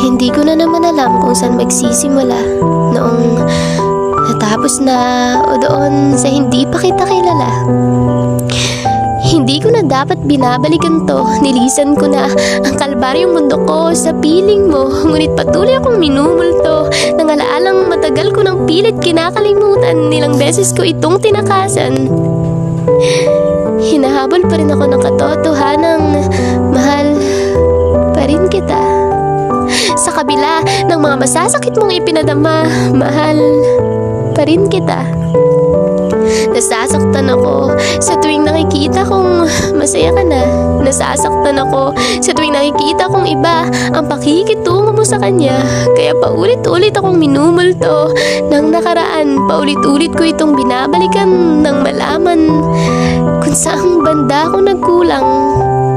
Hindi ko na naman alam kung saan magsisimula. Noong natapos na o doon sa hindi pa kita kilala. Hindi ko na dapat binabalikan to. Nilisan ko na ang kalbaryong mundo ko sa piling mo. Ngunit patuloy akong minumulto ng alaalang matagal ko ng pilit kinakalimutan. Ilang beses ko itong tinakasan. Hinahabol pa rin ako ng katotohanang mahal pa rin kita. Sa kabila ng mga masasakit mong ipinadama, mahal pa rin kita. Nasasaktan ako sa tuwing nakikita kong masaya ka na. Nasasaktan ako sa tuwing nakikita kong iba ang pakikitungo mo sa kanya. Kaya paulit-ulit akong minumulto ng nakaraan. Paulit-ulit ko itong binabalikan ng malaman kung saang banda ako nagkulang,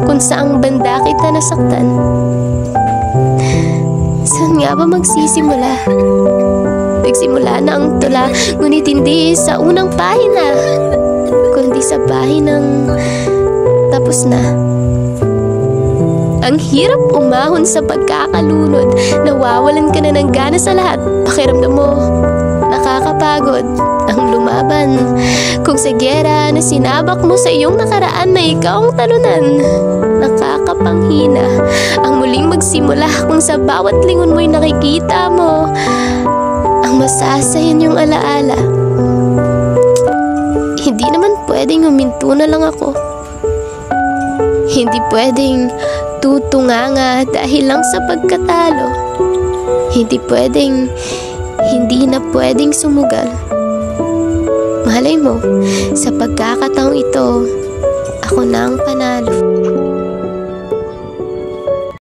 kung saang banda kita nasaktan. Saan nga ba magsisimula? Nagsimula na ang tula, ngunit hindi sa unang pahina, kundi sa pahinang tapos na. Ang hirap umahon sa pagkakalunod. Nawawalan ka na ng gana sa lahat. Pakiramdam mo, nakakapagod ang lumaban. Kung sa giyera na sinabak mo sa iyong nakaraan na ikaw ang talunan, nakakapanghina ang muling magsimula kung sa bawat lingon mo'y nakikita mo ang masasayan yung alaala. Hindi naman pwedeng huminto na lang ako. Hindi pwedeng tutunganga dahil lang sa pagkatalo. Hindi pwedeng hindi na pwedeng sumugal. Malay mo, sa pagkakataong ito, ako na ang panalo.